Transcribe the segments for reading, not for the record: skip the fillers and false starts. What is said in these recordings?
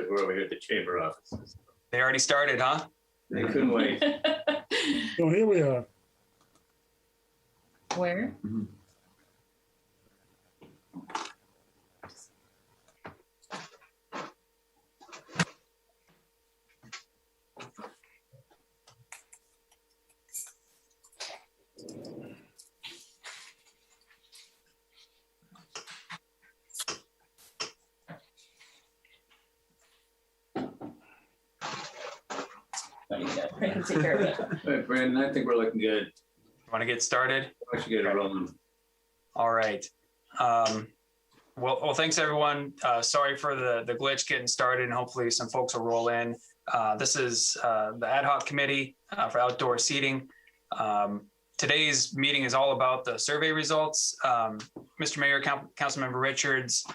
we're over here at the chamber offices. They already started, huh? They couldn't wait. So here we are. Where? I can take care of it. All right, Brandon, I think we're looking good. Want to get started? I should get it rolling. All right. Well, thanks everyone. Sorry for the glitch getting started, and hopefully some folks will roll in. This is the ad hoc committee for outdoor seating. Today's meeting is all about the survey results. Mr. Mayor, Councilmember Richards,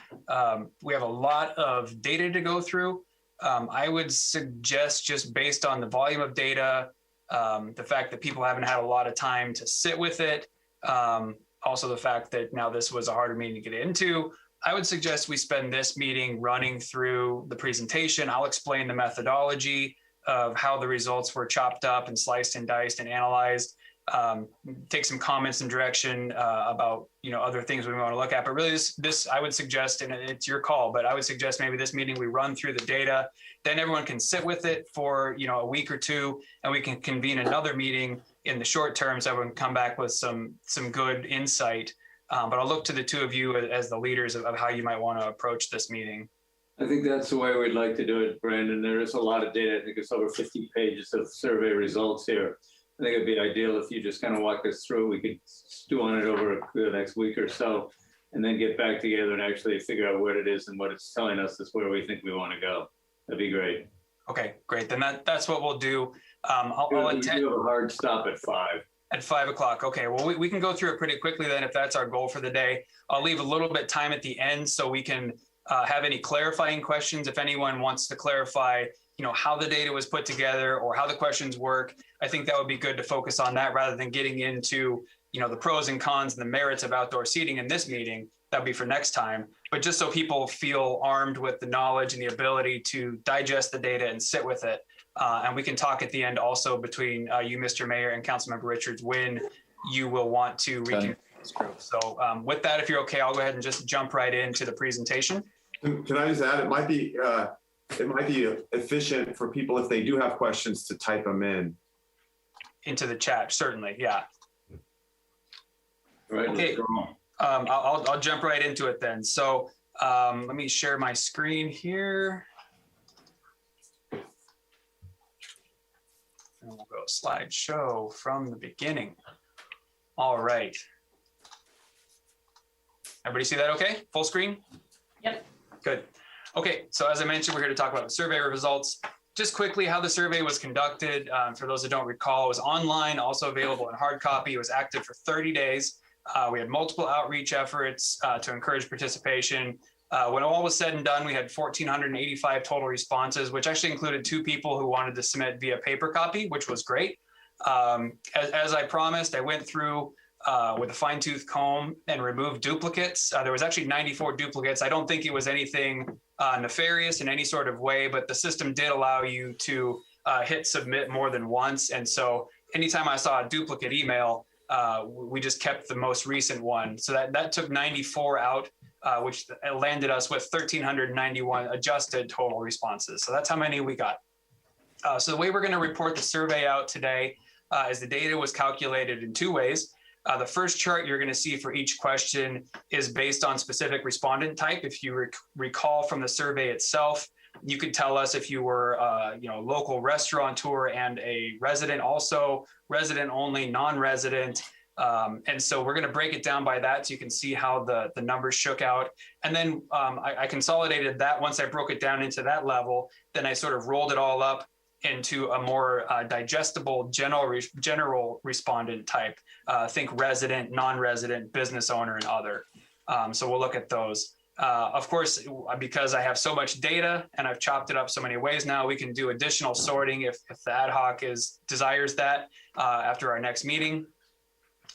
we have a lot of data to go through. I would suggest, just based on the volume of data, the fact that people haven't had a lot of time to sit with it, also the fact that now this was a harder meeting to get into, I would suggest we spend this meeting running through the presentation. I'll explain the methodology of how the results were chopped up and sliced and diced and analyzed. Take some comments and direction about other things we want to look at, but really this I would suggest, and it's your call, but I would suggest maybe this meeting we run through the data, then everyone can sit with it for a week or two, and we can convene another meeting in the short term so everyone can come back with some good insight. But I'll look to the two of you as the leaders of how you might want to approach this meeting. I think that's the way we'd like to do it, Brandon. There is a lot of data. I think it's over 50 pages of survey results here. I think it'd be ideal if you just kind of walk us through. We could stew on it over the next week or so, and then get back together and actually figure out what it is and what it's telling us is where we think we want to go. That'd be great. Okay, great. Then that's what we'll do. We do have a hard stop at 5. At 5 o'clock. Okay, well, we can go through it pretty quickly then if that's our goal for the day. I'll leave a little bit time at the end so we can have any clarifying questions. If anyone wants to clarify, how the data was put together or how the questions work, I think that would be good to focus on that rather than getting into, the pros and cons and the merits of outdoor seating in this meeting. That'd be for next time. But just so people feel armed with the knowledge and the ability to digest the data and sit with it. And we can talk at the end also between you, Mr. Mayor, and Councilmember Richards, when you will want to reconvene this group. So with that, if you're okay, I'll go ahead and just jump right into the presentation. Can I just add, it might be efficient for people, if they do have questions, to type them in. Into the chat, certainly, yeah. All right, okay. I'll jump right into it then. So let me share my screen here. And we'll go slideshow from the beginning. All right. Everybody see that okay? Full screen? Yep. Good. Okay, so as I mentioned, we're here to talk about the survey results. Just quickly, how the survey was conducted. For those that don't recall, it was online, also available in hard copy. It was active for 30 days. We had multiple outreach efforts to encourage participation. When all was said and done, we had 1,485 total responses, which actually included 2 people who wanted to submit via paper copy, which was great. As I promised, I went through with a fine-tooth comb and removed duplicates. There was actually 94 duplicates. I don't think it was anything nefarious in any sort of way, but the system did allow you to hit submit more than once. And so anytime I saw a duplicate email, we just kept the most recent one. So that took 94 out, which landed us with 1,391 adjusted total responses. So that's how many we got. So the way we're going to report the survey out today is the data was calculated in 2 ways. The first chart you're going to see for each question is based on specific respondent type. If you recall from the survey itself, you could tell us if you were local restaurateur and a resident, also resident only, non-resident. And so we're going to break it down by that so you can see how the numbers shook out. And then I consolidated that once I broke it down into that level. Then I sort of rolled it all up into a more digestible general respondent type. Think resident, non-resident, business owner, and other. So we'll look at those. Of course, because I have so much data and I've chopped it up so many ways now, we can do additional sorting if the ad hoc desires that after our next meeting.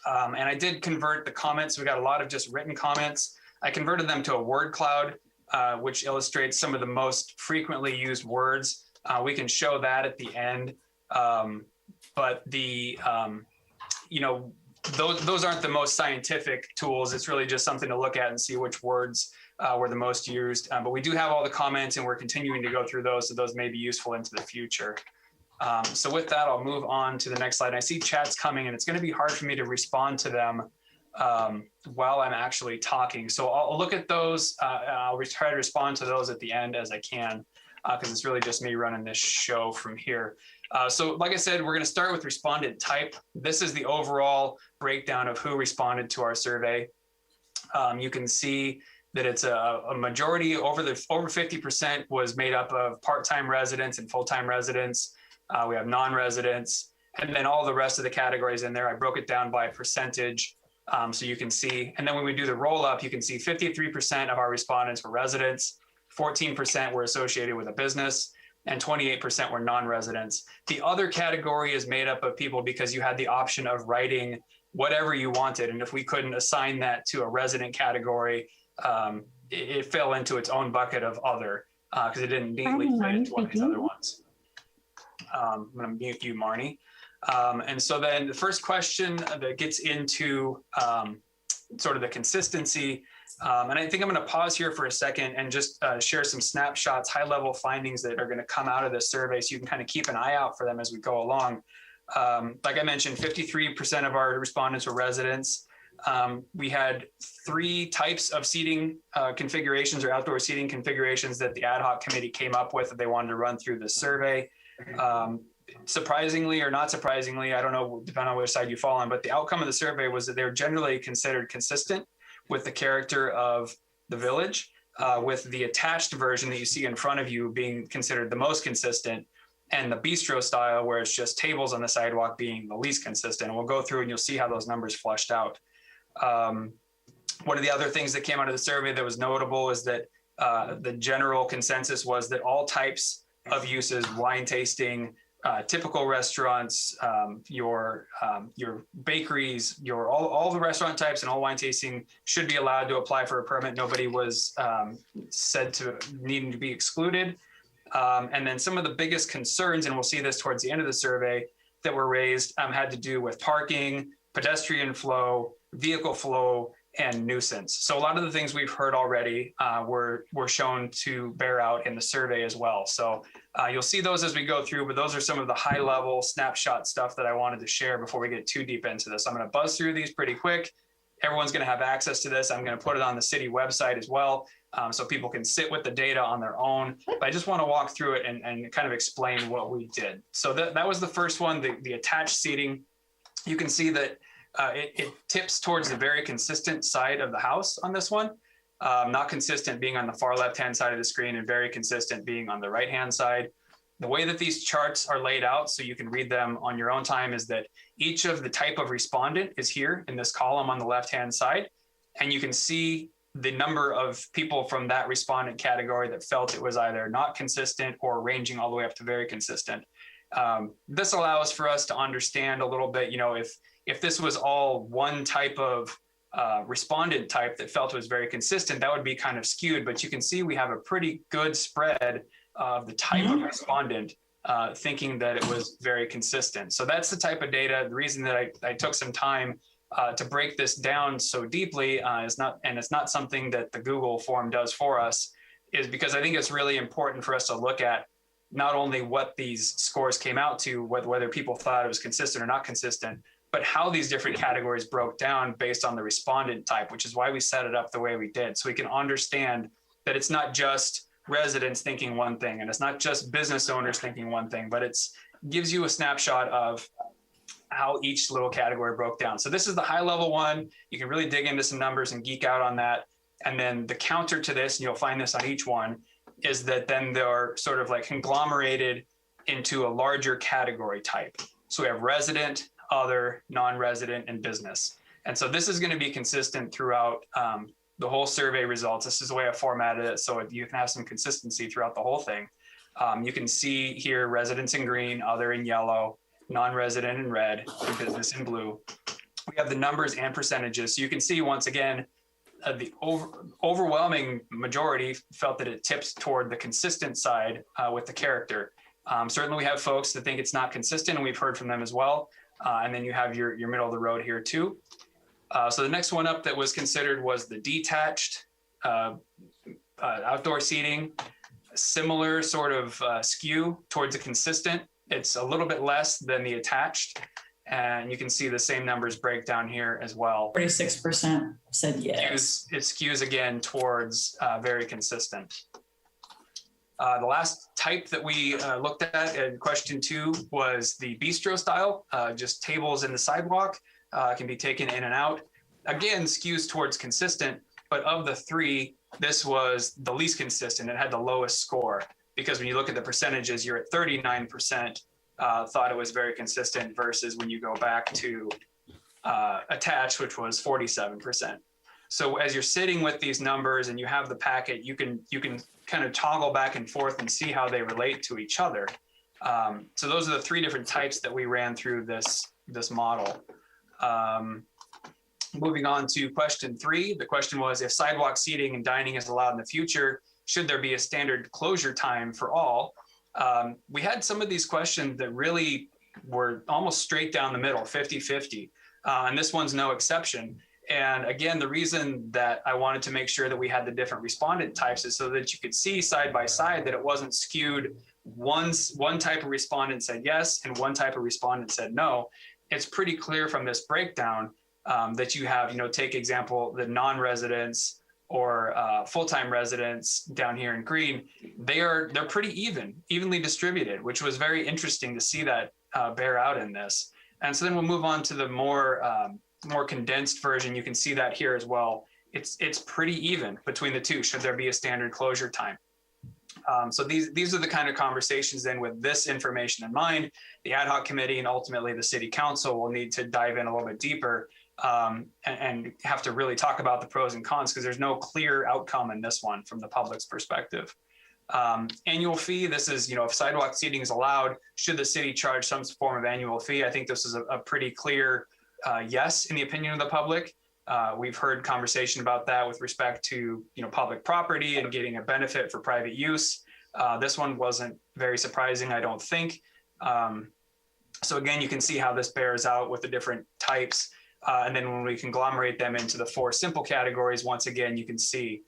And I did convert the comments. We got a lot of just written comments. I converted them to a word cloud which illustrates some of the most frequently used words. We can show that at the end. But those aren't the most scientific tools. It's really just something to look at and see which words were the most used. But we do have all the comments, and we're continuing to go through those, so those may be useful into the future. So with that, I'll move on to the next slide. I see chats coming, and it's going to be hard for me to respond to them while I'm actually talking. So I'll look at those. I'll try to respond to those at the end as I can, because it's really just me running this show from here. So like I said, we're going to start with respondent type. This is the overall breakdown of who responded to our survey. You can see that it's a majority, over 50% was made up of part-time residents and full-time residents. We have non-residents, and then all the rest of the categories in there. I broke it down by percentage, so you can see. And then when we do the roll-up, you can see 53% of our respondents were residents, 14% were associated with a business, and 28% were non-residents. The other category is made up of people because you had the option of writing whatever you wanted. And if we couldn't assign that to a resident category, it fell into its own bucket of other, because it didn't neatly fit into one of these other ones. I'm going to mute you, Marnie. And so then the first question that gets into sort of the consistency, and I think I'm going to pause here for a second and just share some snapshots, high-level findings that are going to come out of this survey, so you can kind of keep an eye out for them as we go along. Like I mentioned, 53% of our respondents were residents. We had 3 types of seating configurations or outdoor seating configurations that the ad hoc committee came up with that they wanted to run through the survey. Surprisingly or not surprisingly, I don't know, depending on which side you fall on, but the outcome of the survey was that they're generally considered consistent with the character of the village, with the attached version that you see in front of you being considered the most consistent, and the bistro style, where it's just tables on the sidewalk, being the least consistent. And we'll go through and you'll see how those numbers flushed out. One of the other things that came out of the survey that was notable is that the general consensus was that all types of uses, wine tasting, typical restaurants, your bakeries, all the restaurant types and all wine tasting should be allowed to apply for a permit. Nobody was said to needing to be excluded. And then some of the biggest concerns, and we'll see this towards the end of the survey, that were raised had to do with parking, pedestrian flow, vehicle flow, and nuisance. So a lot of the things we've heard already were shown to bear out in the survey as well. So you'll see those as we go through, but those are some of the high level snapshot stuff that I wanted to share before we get too deep into this. I'm going to buzz through these pretty quick. Everyone's going to have access to this. I'm going to put it on the city website as well, so people can sit with the data on their own. But I just want to walk through it and kind of explain what we did. So that was the first one, the attached seating. You can see that it tips towards the very consistent side of the house on this one. Not consistent being on the far left-hand side of the screen, and very consistent being on the right-hand side. The way that these charts are laid out, so you can read them on your own time, is that each of the type of respondent is here in this column on the left-hand side. And you can see the number of people from that respondent category that felt it was either not consistent or ranging all the way up to very consistent. This allows for us to understand a little bit, if this was all one type of respondent type that felt it was very consistent, that would be kind of skewed. But you can see we have a pretty good spread of the type of respondent thinking that it was very consistent. So that's the type of data. The reason that I took some time to break this down so deeply it's not something that the Google form does for us, is because I think it's really important for us to look at not only what these scores came out to, whether people thought it was consistent or not consistent, but how these different categories broke down based on the respondent type, which is why we set it up the way we did. So we can understand that it's not just residents thinking one thing, and it's not just business owners thinking one thing, but it's gives you a snapshot of how each little category broke down. So this is the high level one. You can really dig into some numbers and geek out on that. And then the counter to this, and you'll find this on each one, is that then they're sort of like conglomerated into a larger category type. So we have resident, other, non-resident, and business. And so this is going to be consistent throughout the whole survey results. This is the way I formatted it, so you can have some consistency throughout the whole thing. You can see here residents in green, other in yellow, non-resident in red, and business in blue. We have the numbers and percentages. So you can see, once again, the overwhelming majority felt that it tips toward the consistent side with the character. Certainly we have folks that think it's not consistent, and we've heard from them as well. And then you have your middle of the road here too. So the next one up that was considered was the detached outdoor seating. Similar sort of skew towards the consistent. It's a little bit less than the attached. And you can see the same numbers break down here as well. 46% said yes. It skews again towards very consistent. The last type that we looked at in question 2 was the bistro style, just tables in the sidewalk, can be taken in and out. Again, skews towards consistent, but of the 3, this was the least consistent. It had the lowest score because when you look at the percentages, you're at 39%. Thought it was very consistent versus when you go back to attached, which was 47%. So as you're sitting with these numbers and you have the packet, you can kind of toggle back and forth and see how they relate to each other. So those are the 3 different types that we ran through this model. Moving on to question 3, the question was, if sidewalk seating and dining is allowed in the future, should there be a standard closure time for all? We had some of these questions that really were almost straight down the middle, 50-50, and this one's no exception. And again, the reason that I wanted to make sure that we had the different respondent types is so that you could see side by side that it wasn't skewed. One type of respondent said yes, and one type of respondent said no. It's pretty clear from this breakdown that you have, take example, the non-residents or full-time residents down here in green, they're pretty evenly distributed, which was very interesting to see that bear out in this. And so then we'll move on to the more condensed version. You can see that here as well. It's pretty even between the 2. Should there be a standard closure time? So these are the kind of conversations then with this information in mind, the ad hoc committee and ultimately the city council will need to dive in a little bit deeper and have to really talk about the pros and cons because there's no clear outcome in this one from the public's perspective. Annual fee, this is, if sidewalk seating is allowed, should the city charge some form of annual fee? I think this is a pretty clear yes in the opinion of the public. We've heard conversation about that with respect to, public property and getting a benefit for private use. This one wasn't very surprising, I don't think. So again, you can see how this bears out with the different types. And then when we conglomerate them into the 4 simple categories, once again, you can see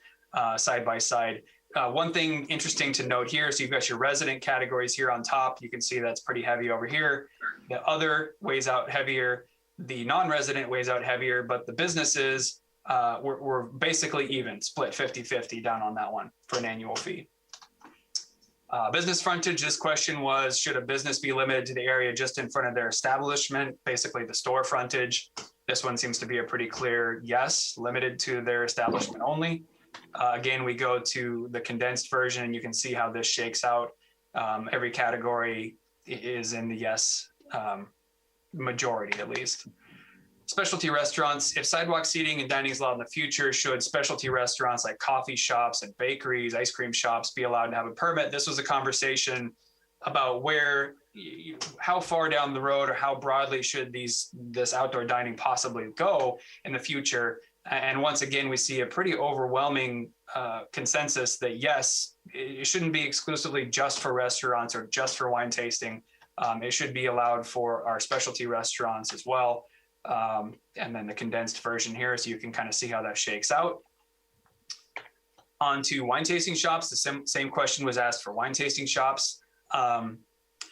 side by side. One thing interesting to note here, so you've got your resident categories here on top. You can see that's pretty heavy over here. The other weighs out heavier. The non-resident weighs out heavier, but the businesses were basically even, split 50-50 down on that one for an annual fee. Business frontage, this question was, should a business be limited to the area just in front of their establishment, basically the store frontage? This one seems to be a pretty clear yes, limited to their establishment only. Again, we go to the condensed version and you can see how this shakes out. Every category is in the yes majority at least. Specialty restaurants, if sidewalk seating and dining is allowed in the future, should specialty restaurants like coffee shops and bakeries, ice cream shops be allowed to have a permit? This was a conversation about how far down the road or how broadly should this outdoor dining possibly go in the future. And once again, we see a pretty overwhelming consensus that yes, it shouldn't be exclusively just for restaurants or just for wine tasting. It should be allowed for our specialty restaurants as well. And then the condensed version here, so you can kind of see how that shakes out. On to wine tasting shops, the same question was asked for wine tasting shops.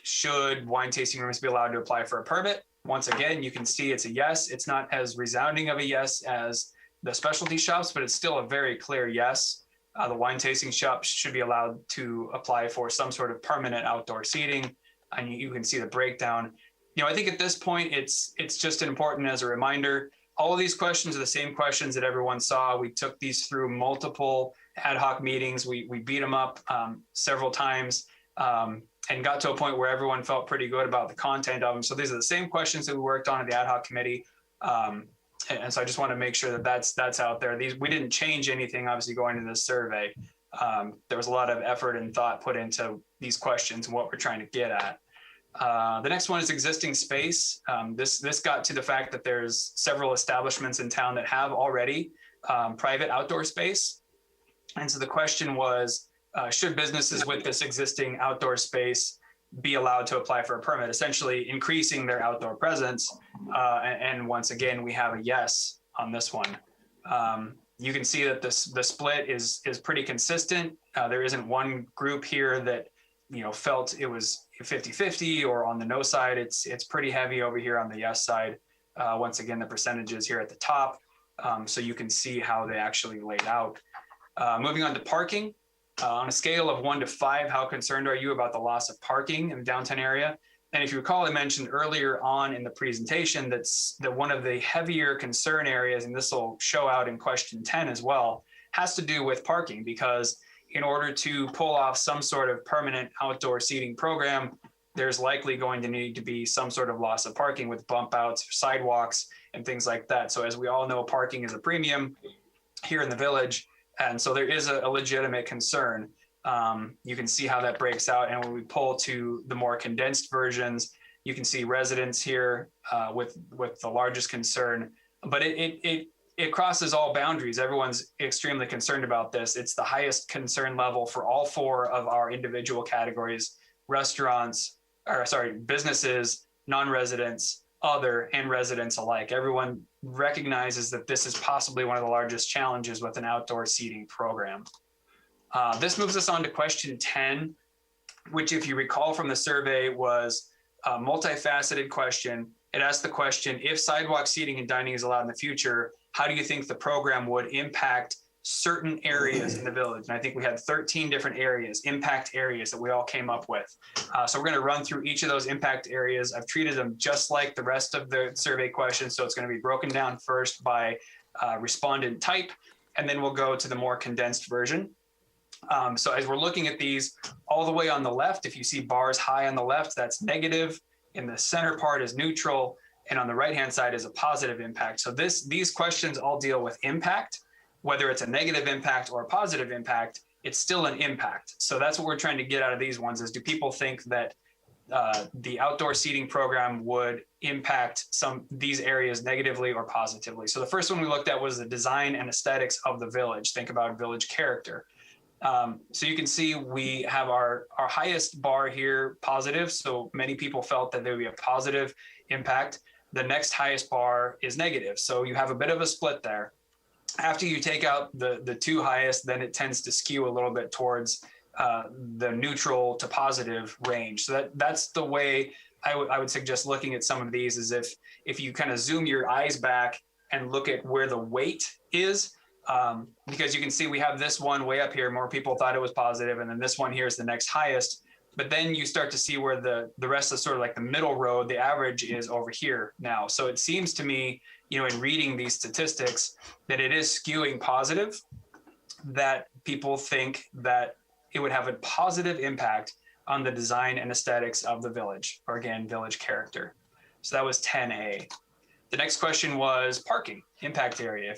Should wine tasting rooms be allowed to apply for a permit? Once again, you can see it's a yes. It's not as resounding of a yes as the specialty shops, but it's still a very clear yes. The wine tasting shops should be allowed to apply for some sort of permanent outdoor seating. And you can see the breakdown. I think at this point, it's just important as a reminder, all of these questions are the same questions that everyone saw. We took these through multiple ad hoc meetings. We beat them up several times and got to a point where everyone felt pretty good about the content of them. So these are the same questions that we worked on at the ad hoc committee. And so I just want to make sure that that's out there. We didn't change anything, obviously, going into this survey. There was a lot of effort and thought put into these questions and what we're trying to get at. The next one is existing space. This got to the fact that there's several establishments in town that have already private outdoor space. And so the question was, should businesses with this existing outdoor space be allowed to apply for a permit, essentially increasing their outdoor presence? And once again, we have a yes on this one. You can see that the split is pretty consistent. There isn't one group here that felt it was 50-50 or on the no side. It's pretty heavy over here on the yes side. Once again, the percentages here at the top, so you can see how they actually laid out. Moving on to parking. On a scale of 1 to 5, how concerned are you about the loss of parking in the downtown area? And if you recall, I mentioned earlier on in the presentation that one of the heavier concern areas, and this will show out in question 10 as well, has to do with parking, because in order to pull off some sort of permanent outdoor seating program, there's likely going to need to be some sort of loss of parking with bump outs, sidewalks, and things like that. So as we all know, parking is a premium here in the village. And so there is a legitimate concern. You can see how that breaks out. And when we pull to the more condensed versions, you can see residents here with the largest concern, but it crosses all boundaries. Everyone's extremely concerned about this. It's the highest concern level for all 4 of our individual categories: businesses, non-residents, other, and residents alike. Everyone recognizes that this is possibly one of the largest challenges with an outdoor seating program. This moves us on to question 10, which, if you recall from the survey, was a multifaceted question. It asked the question, if sidewalk seating and dining is allowed in the future, how do you think the program would impact certain areas in the village? And I think we had 13 different areas, impact areas, that we all came up with. So we're going to run through each of those impact areas. I've treated them just like the rest of the survey questions. So it's going to be broken down first by respondent type, and then we'll go to the more condensed version. So as we're looking at these, all the way on the left, if you see bars high on the left, that's negative. In the center part is neutral, and on the right-hand side is a positive impact. So these questions all deal with impact. Whether it's a negative impact or a positive impact, it's still an impact. So that's what we're trying to get out of these ones, is do people think that the outdoor seating program would impact these areas negatively or positively? So the first one we looked at was the design and aesthetics of the village. Think about village character. So you can see we have our highest bar here, positive. So many people felt that there would be a positive impact. The next highest bar is negative. So you have a bit of a split there. After you take out the 2 highest, then it tends to skew a little bit towards the neutral to positive range. So that's the way I would suggest looking at some of these, is if you kind of zoom your eyes back and look at where the weight is, because you can see we have this one way up here. More people thought it was positive, and then this one here is the next highest. But then you start to see where the rest is sort of like the middle road. The average is over here now. So it seems to me, in reading these statistics, that it is skewing positive, that people think that it would have a positive impact on the design and aesthetics of the village, or again, village character. So that was 10A. The next question was parking, impact area.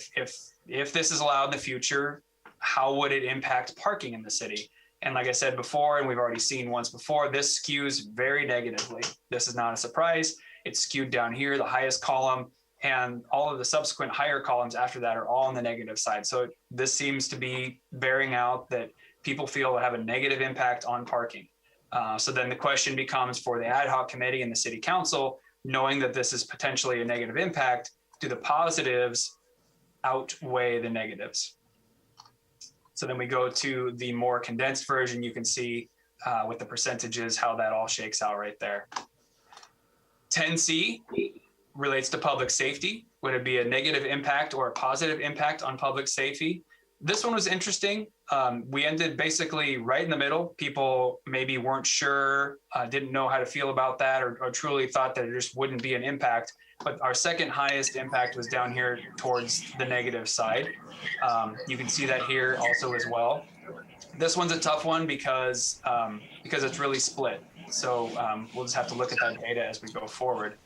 If this is allowed in the future, how would it impact parking in the city? And like I said before, and we've already seen once before, this skews very negatively. This is not a surprise. It's skewed down here, the highest column, and all of the subsequent higher columns after that are all on the negative side. So this seems to be bearing out that people feel it have a negative impact on parking. So then the question becomes, for the ad hoc committee and the city council, knowing that this is potentially a negative impact, do the positives outweigh the negatives? So then we go to the more condensed version. You can see with the percentages how that all shakes out right there. 10C relates to public safety. Would it be a negative impact or a positive impact on public safety? This one was interesting. We ended basically right in the middle. People maybe weren't sure, didn't know how to feel about that, or truly thought that it just wouldn't be an impact. But our second highest impact was down here towards the negative side. You can see that here also as well. This one's a tough one because it's really split. So we'll just have to look at that data as we go forward.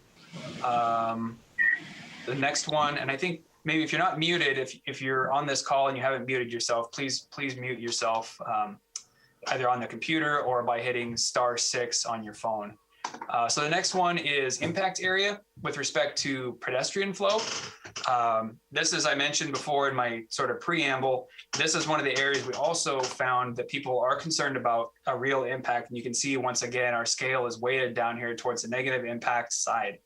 The next one, and I think maybe if you're not muted, if you're on this call and you haven't muted yourself, please mute yourself either on the computer or by hitting *6 on your phone. So the next one is impact area with respect to pedestrian flow. This, as I mentioned before in my sort of preamble, this is one of the areas we also found that people are concerned about a real impact. And you can see, once again, our scale is weighted down here towards the negative impact side.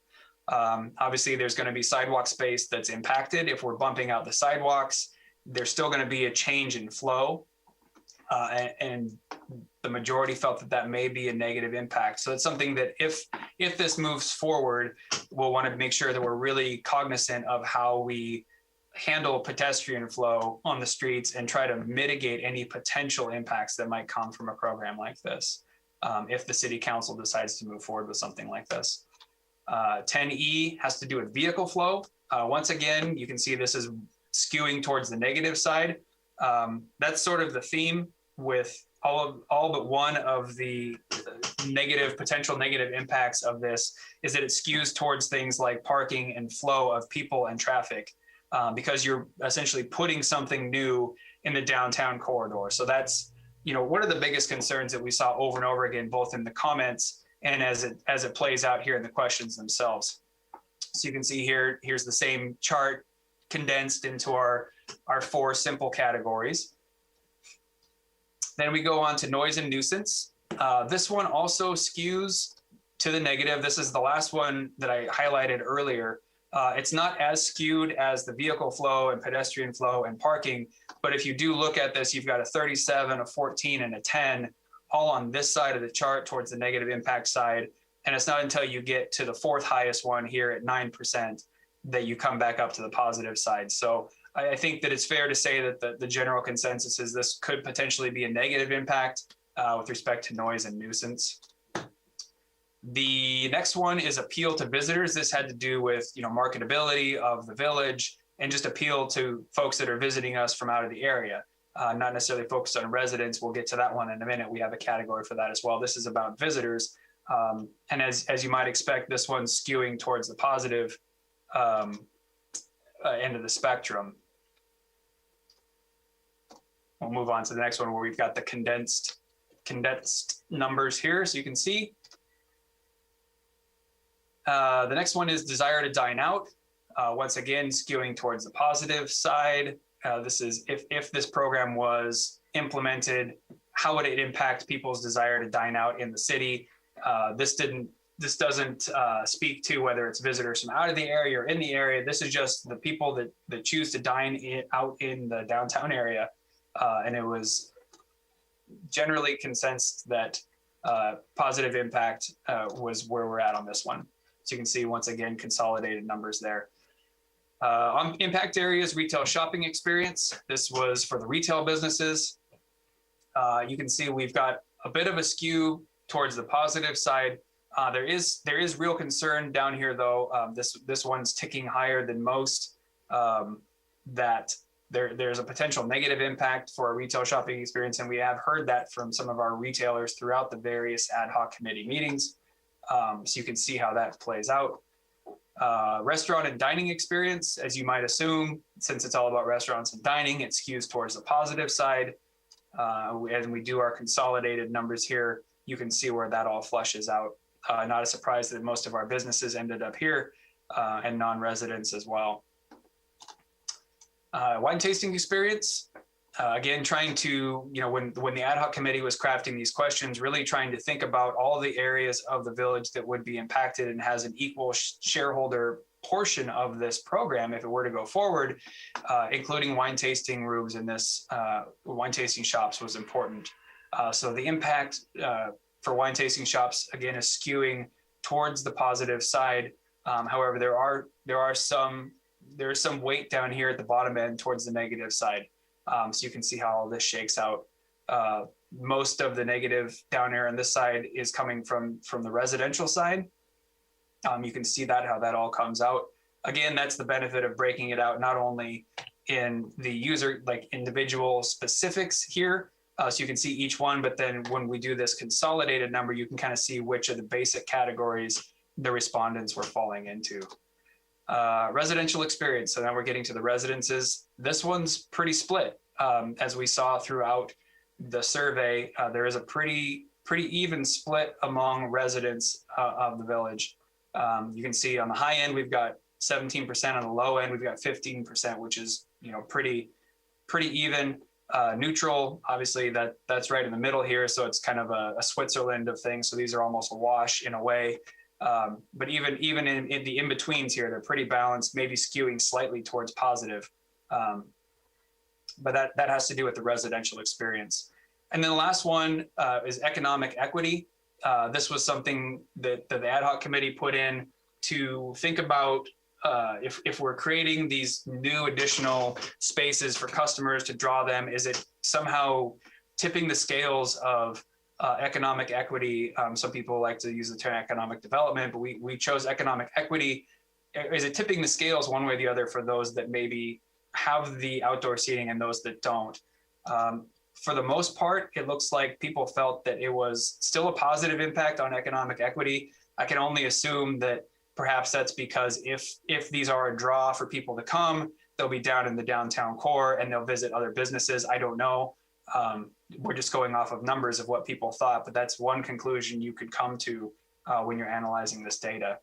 Obviously, there's going to be sidewalk space that's impacted. If we're bumping out the sidewalks, there's still going to be a change in flow. And the majority felt that that may be a negative impact. So it's something that if this moves forward, we'll want to make sure that we're really cognizant of how we handle pedestrian flow on the streets and try to mitigate any potential impacts that might come from a program like this, if the city council decides to move forward with something like this. 10E has to do with vehicle flow. Once again, you can see this is skewing towards the negative side. That's sort of the theme with all but one of the potential negative impacts of this, is that it skews towards things like parking and flow of people and traffic, because you're essentially putting something new in the downtown corridor. So that's, one of the biggest concerns that we saw over and over again, both in the comments and as it plays out here in the questions themselves. So you can see here's the same chart condensed into our 4 simple categories. Then we go on to noise and nuisance. This one also skews to the negative. This is the last one that I highlighted earlier. It's not as skewed as the vehicle flow and pedestrian flow and parking, but if you do look at this, you've got a 37, a 14, and a 10, all on this side of the chart towards the negative impact side. And it's not until you get to the 4th highest one here at 9% that you come back up to the positive side. So I think that it's fair to say that the general consensus is this could potentially be a negative impact with respect to noise and nuisance. The next one is appeal to visitors. This had to do with, marketability of the village and just appeal to folks that are visiting us from out of the area, not necessarily focused on residents. We'll get to that one in a minute. We have a category for that as well. This is about visitors. And as you might expect, this one's skewing towards the positive end of the spectrum. We'll move on to the next one where we've got the condensed numbers here, so you can see. The next one is desire to dine out. Once again, skewing towards the positive side. This is if this program was implemented, how would it impact people's desire to dine out in the city? This doesn't speak to whether it's visitors from out of the area or in the area. This is just the people that choose to dine out in the downtown area. And it was generally consensus that positive impact was where we're at on this one. So you can see, once again, consolidated numbers there. On impact areas, retail shopping experience. This was for the retail businesses. You can see we've got a bit of a skew towards the positive side. There is real concern down here, though. This one's ticking higher than most, that there's a potential negative impact for a retail shopping experience. And we have heard that from some of our retailers throughout the various ad hoc committee meetings. So you can see how that plays out. Restaurant and dining experience, as you might assume, since it's all about restaurants and dining, it skews towards the positive side. As we do our consolidated numbers here, you can see where that all flushes out. Not a surprise that most of our businesses ended up here, and non-residents as well. Wine tasting experience, again, trying to, when the ad hoc committee was crafting these questions, really trying to think about all the areas of the village that would be impacted and has an equal shareholder portion of this program if it were to go forward, including wine tasting rooms in this wine tasting shops was important. So the impact for wine tasting shops, again, is skewing towards the positive side. However, there's some weight down here at the bottom end towards the negative side. So you can see how all this shakes out. Most of the negative down here on this side is coming from the residential side. You can see how that all comes out. Again, that's the benefit of breaking it out, not only in the user, like individual specifics here, so you can see each one, but then when we do this consolidated number, you can kind of see which of the basic categories the respondents were falling into. Residential experience. So now we're getting to the residences. This one's pretty split. As we saw throughout the survey, there is a pretty even split among residents of the village. You can see on the high end, we've got 17% on the low end. We've got 15%, which is, pretty even. Neutral, obviously that's right in the middle here. So it's kind of a Switzerland of things. So these are almost a wash in a way. But even in the in-betweens here, they're pretty balanced, maybe skewing slightly towards positive. But that has to do with the residential experience. And then the last one is economic equity. This was something that the ad hoc committee put in to think about if we're creating these new additional spaces for customers to draw them, is it somehow tipping the scales of economic equity? Some people like to use the term economic development, but we chose economic equity. Is it tipping the scales one way or the other for those that maybe have the outdoor seating and those that don't? For the most part, it looks like people felt that it was still a positive impact on economic equity. I can only assume that perhaps that's because if these are a draw for people to come, they'll be down in the downtown core and they'll visit other businesses. I don't know. We're just going off of numbers of what people thought, but that's one conclusion you could come to when you're analyzing this data.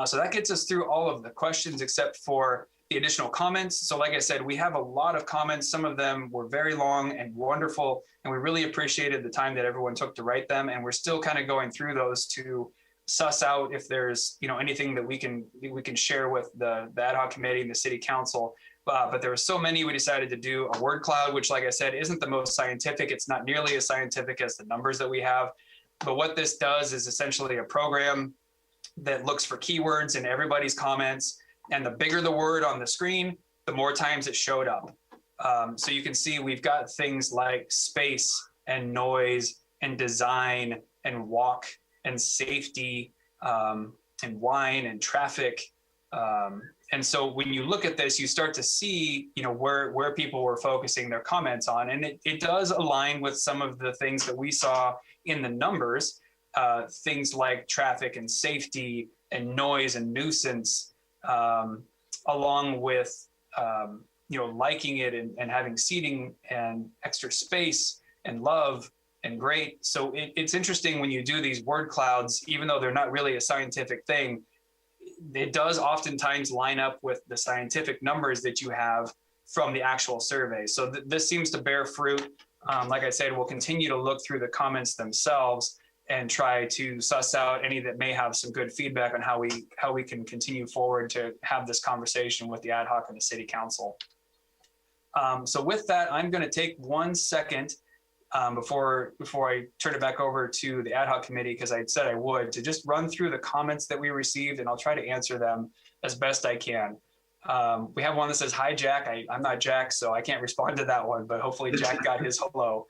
So that gets us through all of the questions except for the additional comments. So like I said, we have a lot of comments. Some of them were very long and wonderful, and we really appreciated the time that everyone took to write them. And we're still kind of going through those to suss out if there's anything that we can share with the ad hoc committee and the city council. But there were so many, we decided to do a word cloud, which, like I said, isn't the most scientific. It's not nearly as scientific as the numbers that we have. But what this does is essentially a program that looks for keywords in everybody's comments. And the bigger the word on the screen, the more times it showed up. So you can see we've got things like space and noise and design and walk and safety and wine and traffic. And so when you look at this, you start to see, where people were focusing their comments on. And it does align with some of the things that we saw in the numbers, things like traffic and safety and noise and nuisance, along with, liking it and having seating and extra space and love and great. So it's interesting when you do these word clouds, even though they're not really a scientific thing, it does oftentimes line up with the scientific numbers that you have from the actual survey. So this seems to bear fruit. Like I said, we'll continue to look through the comments themselves and try to suss out any that may have some good feedback on how we can continue forward to have this conversation with the ad hoc and the city council. So with that, I'm going to take 1 second before I turn it back over to the ad hoc committee, because I said I would, to just run through the comments that we received, and I'll try to answer them as best I can. We have one that says, "Hi, Jack." I'm not Jack, so I can't respond to that one, but hopefully Jack got his hello.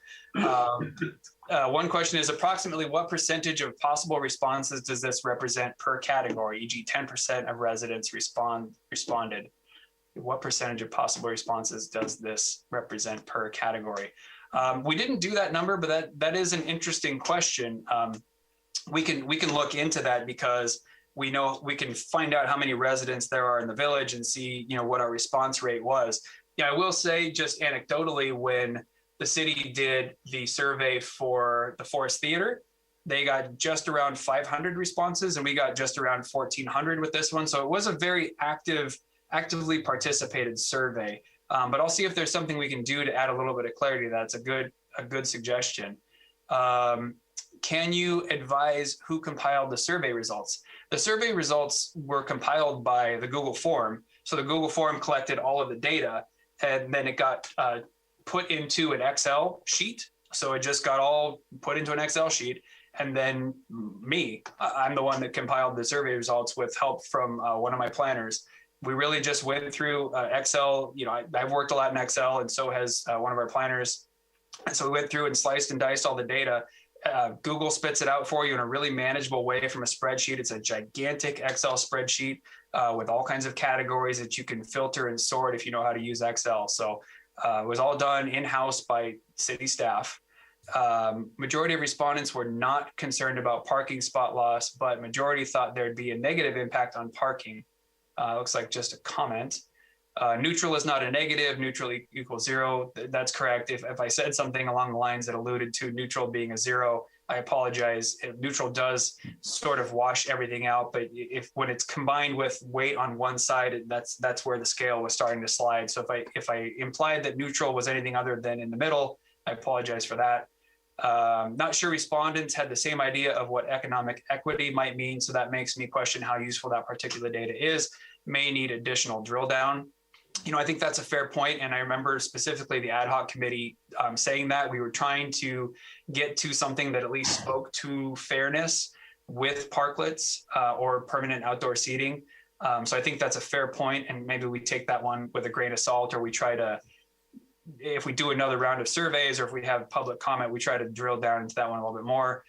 One question is, approximately what percentage of possible responses does this represent per category, e.g. 10% of residents responded? What percentage of possible responses does this represent per category? We didn't do that number, but that is an interesting question. We can look into that, because we know we can find out how many residents there are in the village and see, what our response rate was. Yeah, I will say just anecdotally, when the city did the survey for the Forest Theater, they got just around 500 responses, and we got just around 1,400 with this one. So it was a very actively participated survey. But I'll see if there's something we can do to add a little bit of clarity. That's a good suggestion. Can you advise who compiled the survey results? The survey results were compiled by the Google form. So the Google form collected all of the data, and then it got put into an Excel sheet. So it just got all put into an Excel sheet. And then I'm the one that compiled the survey results with help from one of my planners. We really just went through Excel. I've worked a lot in Excel, and so has one of our planners. And so we went through and sliced and diced all the data. Google spits it out for you in a really manageable way from a spreadsheet. It's a gigantic Excel spreadsheet with all kinds of categories that you can filter and sort if you know how to use Excel. So it was all done in-house by city staff. Majority of respondents were not concerned about parking spot loss, but majority thought there'd be a negative impact on parking. Looks like just a comment. Neutral is not a negative, neutral equals 0. That's correct. If I said something along the lines that alluded to neutral being a 0, I apologize. Neutral does sort of wash everything out, but when it's combined with weight on one side, that's where the scale was starting to slide. So if I implied that neutral was anything other than in the middle, I apologize for that. Not sure respondents had the same idea of what economic equity might mean. So that makes me question how useful that particular data is. May need additional drill down. I think that's a fair point. And I remember specifically the ad hoc committee saying that we were trying to get to something that at least spoke to fairness with parklets or permanent outdoor seating. So I think that's a fair point. And maybe we take that one with a grain of salt, or we try to, if we do another round of surveys or if we have public comment, we try to drill down into that one a little bit more.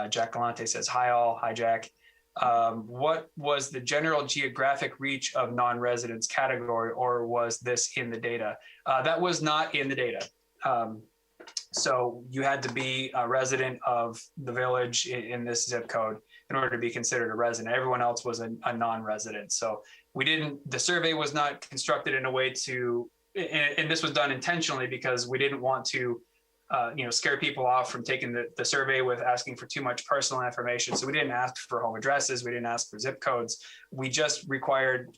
Jack Galante says, hi all, hi Jack. What was the general geographic reach of non-residents category, or was this in the data? That was not in the data. So you had to be a resident of the village in this zip code in order to be considered a resident. Everyone else was a non-resident. So the survey was not constructed in a way to, and this was done intentionally because we didn't want to scare people off from taking the survey with asking for too much personal information. So we didn't ask for home addresses. We didn't ask for zip codes. We just required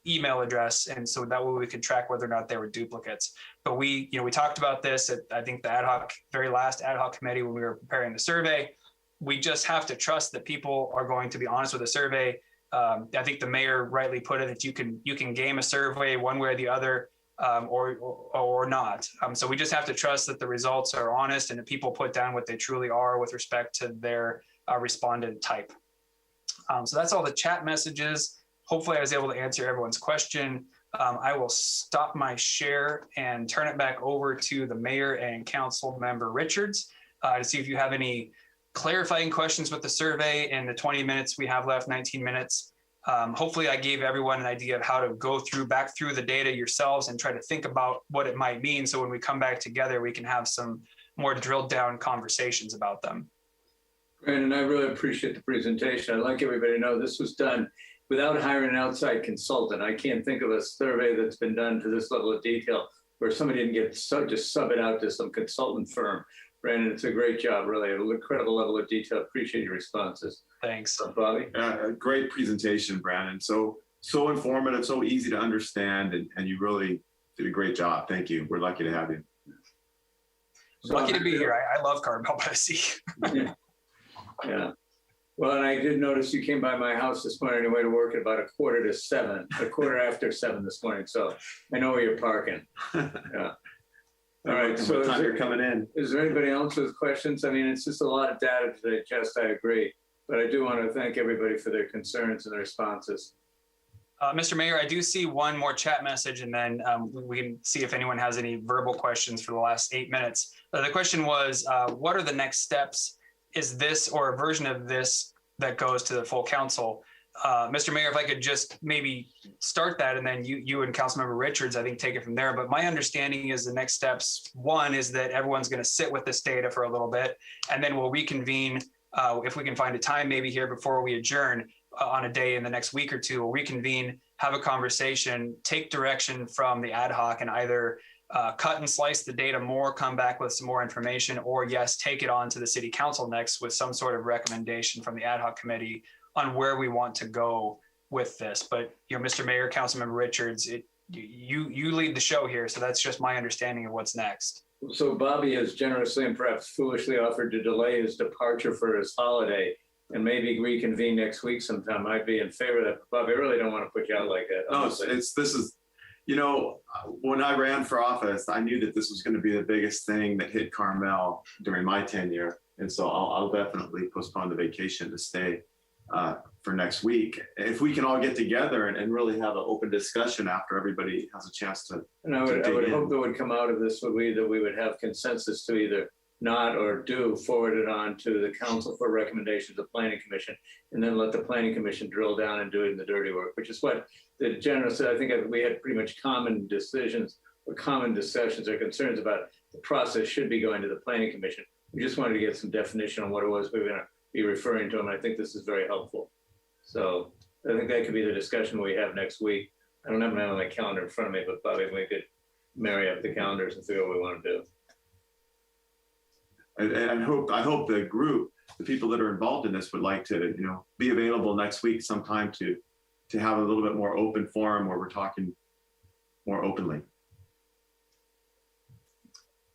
email address. And so that way we could track whether or not there were duplicates. But we talked about this at, I think, the very last ad hoc committee when we were preparing the survey. We just have to trust that people are going to be honest with the survey. I think the mayor rightly put it that you can game a survey one way or the other. Or not. So we just have to trust that the results are honest and that people put down what they truly are with respect to their respondent type. So that's all the chat messages. Hopefully I was able to answer everyone's question. I will stop my share and turn it back over to the mayor and council member Richards to see if you have any clarifying questions with the survey in the 20 minutes we have left, 19 minutes. Hopefully I gave everyone an idea of how to go back through the data yourselves and try to think about what it might mean. So when we come back together, we can have some more drilled down conversations about them. Brandon, I really appreciate the presentation. I'd like everybody to know this was done without hiring an outside consultant. I can't think of a survey that's been done to this level of detail where somebody didn't just sub it out to some consultant firm. Brandon, it's a great job, really, an incredible level of detail. Appreciate your responses. Thanks. Bobby? Great presentation, Brandon. So informative, so easy to understand, and you really did a great job. Thank you. We're lucky to have you. Lucky to be here. I love Carmel-by-the-Sea. Yeah. Well, and I did notice you came by my house this morning on your way to work at about 7:15, 7:15 this morning. So I know where you're parking. Yeah. All right, so time you're coming in. Is there anybody else with questions? I mean, it's just a lot of data to digest, I agree. But I do want to thank everybody for their concerns and their responses. Mr. Mayor, I do see one more chat message, and then we can see if anyone has any verbal questions for the last 8 minutes. The question was, what are the next steps? Is this or a version of this that goes to the full council? Mr. Mayor, if I could just maybe start that, and then you and Councilmember Richards, I think, take it from there. But my understanding is the next steps, one, is that everyone's going to sit with this data for a little bit, and then we'll reconvene if we can find a time maybe here before we adjourn on a day in the next week or two. We'll reconvene, have a conversation, take direction from the ad hoc, and either cut and slice the data more, come back with some more information, or yes, take it on to the city council next with some sort of recommendation from the ad hoc committee on where we want to go with this. But, Mr. Mayor, Councilmember Richards, you lead the show here. So that's just my understanding of what's next. So Bobby has generously and perhaps foolishly offered to delay his departure for his holiday and maybe reconvene next week sometime. I'd be in favor of that. Bobby, I really don't want to put you out like that. No, when I ran for office, I knew that this was going to be the biggest thing that hit Carmel during my tenure. And so I'll definitely postpone the vacation to stay for next week. If we can all get together and really have an open discussion after everybody has a chance to. And I would hope that would come out of this that we would have consensus to either not or forward it on to the council for recommendation to the planning commission, and then let the planning commission drill down and do it in the dirty work, which is what the general said. I think we had pretty much common decisions or common discussions or concerns about the process should be going to the planning commission. We just wanted to get some definition on what it was we were going to be referring to, and I think this is very helpful. So I think that could be the discussion we have next week. I don't have my calendar in front of me, but Bobby, we could marry up the calendars and figure out what we want to do. And I hope the group the people that are involved in this would like to, be available next week sometime to have a little bit more open forum where we're talking more openly.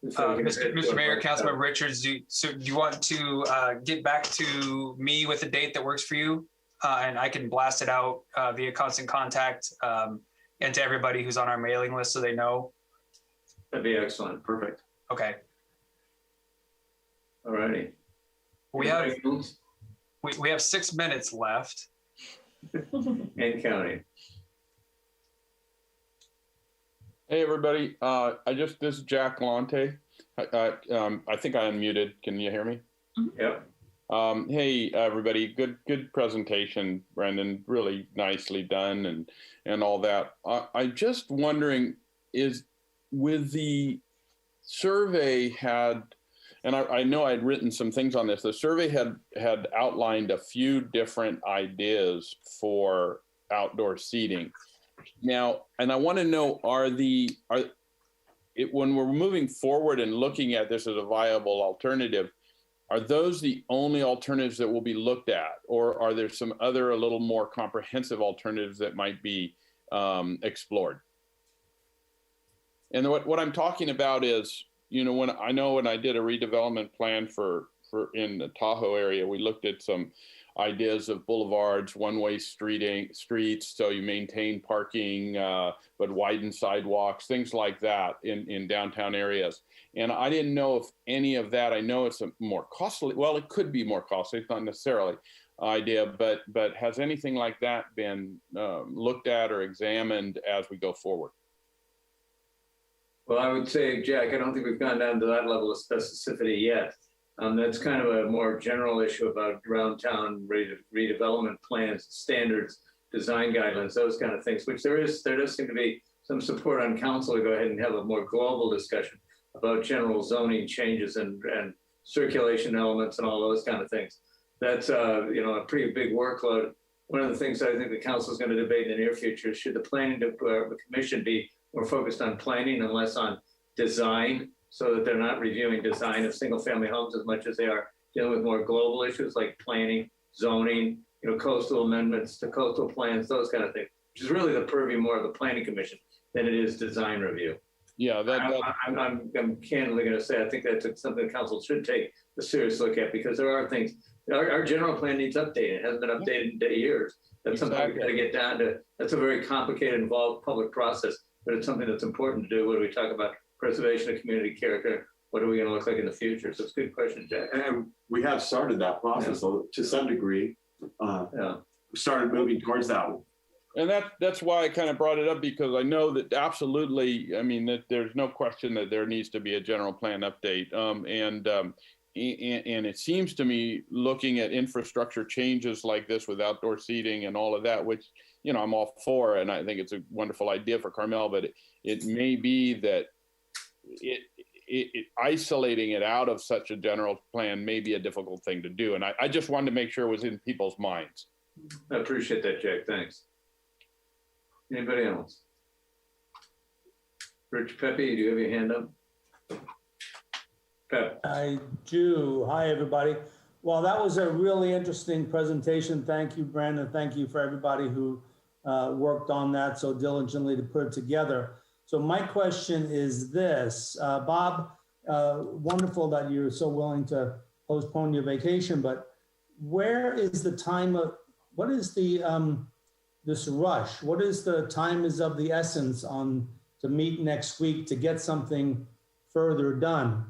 Mr. Mayor, Councilmember Richards, do you want to get back to me with a date that works for you? And I can blast it out via constant contact and to everybody who's on our mailing list so they know. That'd be excellent. Perfect. Okay. All righty. We have 6 minutes left. And counting. Hey, everybody. This is Jack Lonte. I think I unmuted. Can you hear me? Yep. Hey, everybody. Good presentation, Brendan. Really nicely done and all that. I'm just wondering, is with the survey and I know I'd written some things on this. The survey had outlined a few different ideas for outdoor seating. Now, and I want to know, when we're moving forward and looking at this as a viable alternative, are those the only alternatives that will be looked at, or are there some other a little more comprehensive alternatives that might be explored? And what I'm talking about is, when I did a redevelopment plan for in the Tahoe area, we looked at some ideas of boulevards, one-way streets, so you maintain parking, but widen sidewalks, things like that in downtown areas. And I didn't know if any of that, I know it's a more costly, well, it could be more costly, it's not necessarily idea, but has anything like that been looked at or examined as we go forward? Well, I would say, Jack, I don't think we've gone down to that level of specificity yet. That's kind of a more general issue about around town redevelopment plans, standards, design guidelines, those kind of things, which there does seem to be some support on council to go ahead and have a more global discussion about general zoning changes and circulation elements and all those kind of things. That's a pretty big workload. One of the things I think the council is going to debate in the near future is, should the planning commission be more focused on planning and less on design, so that they're not reviewing design of single family homes as much as they are dealing with more global issues like planning, zoning, coastal amendments to coastal plans, those kind of things, which is really the purview more of the planning commission than it is design review. Yeah, I'm candidly going to say I think that's something the council should take a serious look at, because there are things. Our general plan needs updating. It hasn't been updated in years. That's something we've got to get down to. That's a very complicated, involved public process, but it's something that's important to do when we talk about preservation of community character. What are we going to look like in the future? So it's a good question, Jack. And we have started that process to some degree. We started moving towards that. And that's why I kind of brought it up, because I know that absolutely, that there's no question that there needs to be a general plan update. And it seems to me, looking at infrastructure changes like this with outdoor seating and all of that, which, I'm all for, and I think it's a wonderful idea for Carmel, but it may be that isolating it out of such a general plan may be a difficult thing to do. And I just wanted to make sure it was in people's minds. I appreciate that, Jack. Thanks. Anybody else? Rich Pepe, do you have your hand up? Pep. I do. Hi, everybody. Well, that was a really interesting presentation. Thank you, Brandon. Thank you for everybody who worked on that so diligently to put it together. So my question is this, Bob, wonderful that you're so willing to postpone your vacation, but where is the time of, what is the, this rush? What is the time is of the essence to meet next week to get something further done?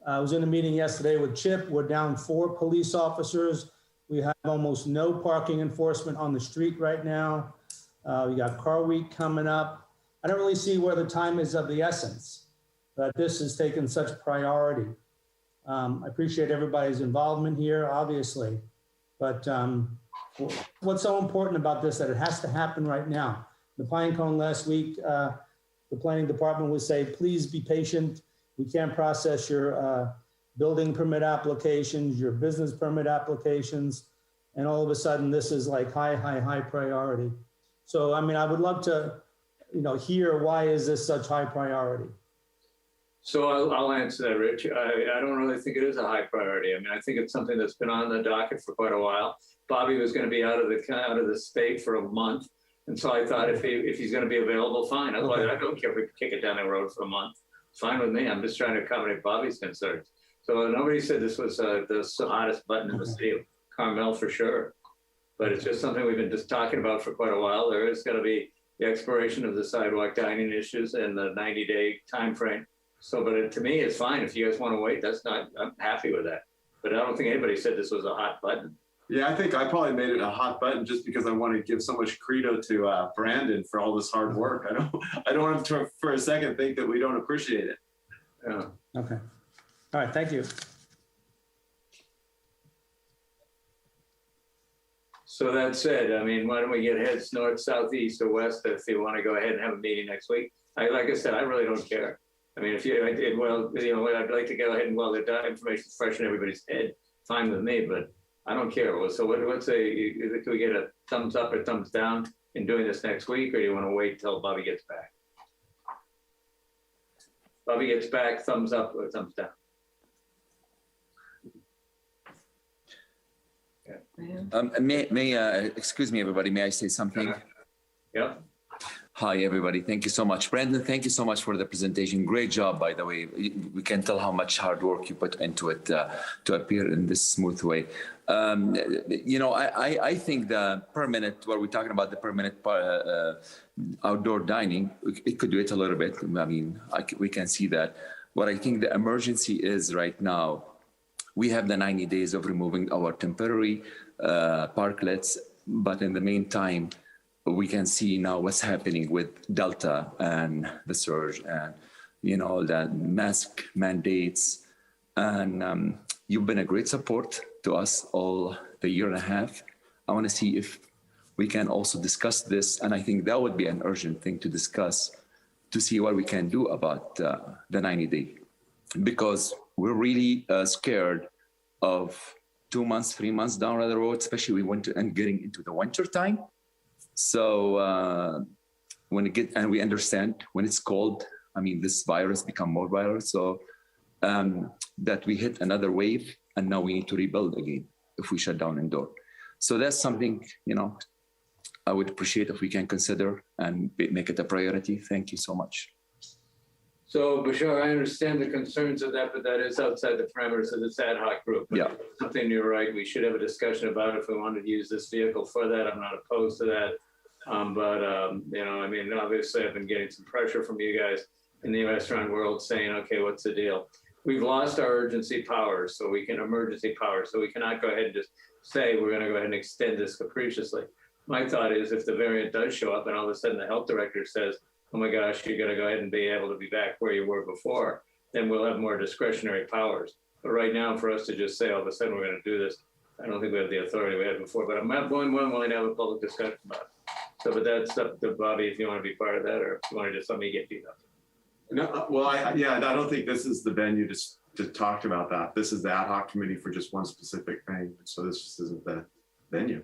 I was in a meeting yesterday with Chip. We're down 4 police officers. We have almost no parking enforcement on the street right now. We got Car Week coming up. I don't really see where the time is of the essence, that this has taken such priority. I appreciate everybody's involvement here, obviously, but what's so important about this that it has to happen right now? The Pine Cone last week, the planning department would say, please be patient. We can't process your building permit applications, your business permit applications, and all of a sudden this is like high priority. So, I mean, I would love to, hear why is this such high priority? So I'll answer that, Rich. I don't really think it is a high priority. I mean, I think it's something that's been on the docket for quite a while. Bobby was going to be out of the state for a month. And so I thought if he's going to be available, fine. Otherwise, I don't care if we kick it down the road for a month. It's fine with me. I'm just trying to accommodate Bobby's concerns. So nobody said this was the hottest button in the city of Carmel for sure. But it's just something we've been just talking about for quite a while. There is going to be the expiration of the sidewalk dining issues and the 90-day time frame. So, but to me, it's fine. If you guys want to wait, I'm happy with that. But I don't think anybody said this was a hot button. Yeah, I think I probably made it a hot button just because I want to give so much credo to Brandon for all this hard work. I don't want him to for a second think that we don't appreciate it. Yeah. Okay. All right, thank you. So that said, I mean, why don't we get heads north, south, east, or west if you want to go ahead and have a meeting next week? Like I said, I really don't care. I mean, if I did well, I'd like to go ahead and the information's fresh in everybody's head, fine with me, but I don't care. So can we get a thumbs up or thumbs down in doing this next week, or do you want to wait till Bobby gets back? Bobby gets back, thumbs up or thumbs down? Excuse me, everybody, may I say something? Yep. Hi, everybody. Thank you so much. Brandon, thank you so much for the presentation. Great job, by the way. We can tell how much hard work you put into it to appear in this smooth way. I think the permanent, what we're talking about, the permanent outdoor dining, it could do it a little bit. I mean, we can see that. What I think the emergency is right now, we have the 90 days of removing our temporary parklets, but in the meantime, we can see now what's happening with Delta and the surge and, the mask mandates. And you've been a great support to us all the year and a half. I want to see if we can also discuss this. And I think that would be an urgent thing to discuss to see what we can do about the 90-day. Because we're really scared of 2 months, 3 months down the road, especially and getting into the winter time. So we understand when it's cold, I mean, this virus become more viral. So that we hit another wave and now we need to rebuild again if we shut down indoor. So that's something, I would appreciate if we can consider and make it a priority. Thank you so much. So Bashar, I understand the concerns of that, but that is outside the parameters of this ad hoc group. But yeah. Something you're right. We should have a discussion about if we wanted to use this vehicle for that. I'm not opposed to that. I mean, obviously I've been getting some pressure from you guys in the restaurant world saying, okay, what's the deal? We've lost our emergency powers, so we cannot go ahead and just say we're going to go ahead and extend this capriciously. My thought is if the variant does show up and all of a sudden the health director says, oh my gosh, you're going to go ahead and be able to be back where you were before, then we'll have more discretionary powers. But right now, for us to just say all of a sudden we're going to do this, I don't think we have the authority we had before. But I'm not willing to have a public discussion about it. So, but that's up to Bobby if you want to be part of that, or if you want to just let me get beat up. No, well, I don't think this is the venue to talk about that. This is the ad hoc committee for just one specific thing. So this just isn't the venue.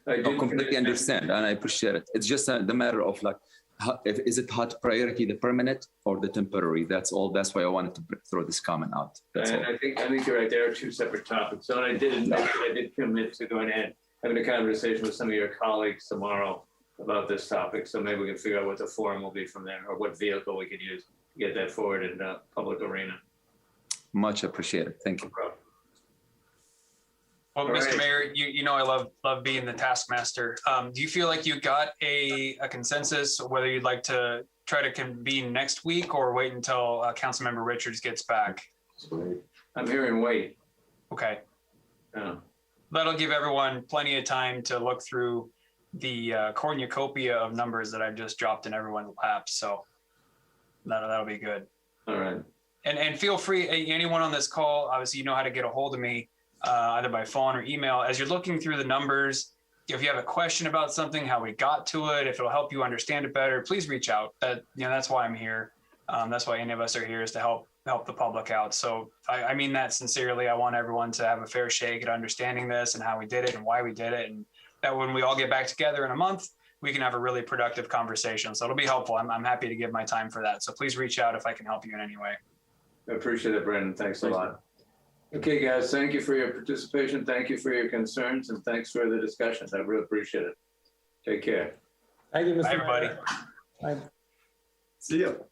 I completely understand, and I appreciate it. It's just the matter of is it hot priority, the permanent or the temporary? That's all. That's why I wanted to throw this comment out. That's all. I think you're right. There are two separate topics. So I did commit to going ahead, having a conversation with some of your colleagues tomorrow about this topic. So maybe we can figure out what the forum will be from there, or what vehicle we could use to get that forward in the public arena. Much appreciated. Thank you. No problem. Well, All Mr. right. Mayor, you know I love being the taskmaster. Do you feel like you got a consensus whether you'd like to try to convene next week or wait until Councilmember Richards gets back? I'm hearing wait. Okay. Yeah. That'll give everyone plenty of time to look through the cornucopia of numbers that I've just dropped in everyone's laps. So that'll be good. All right. And feel free, anyone on this call, obviously you know how to get a hold of me. Either by phone or email. As you're looking through the numbers, if you have a question about something, how we got to it, if it'll help you understand it better, please reach out. That's why I'm here. That's why any of us are here, is to help the public out. So I mean that sincerely. I want everyone to have a fair shake at understanding this and how we did it and why we did it. And that when we all get back together in a month, we can have a really productive conversation. So it'll be helpful. I'm happy to give my time for that. So please reach out if I can help you in any way. I appreciate it, Brandon. Thanks a Thank lot. Okay, guys, thank you for your participation. Thank you for your concerns, and thanks for the discussions. I really appreciate it. Take care. Thank you, Mr. Bye, everybody. Mayor. Bye. See you.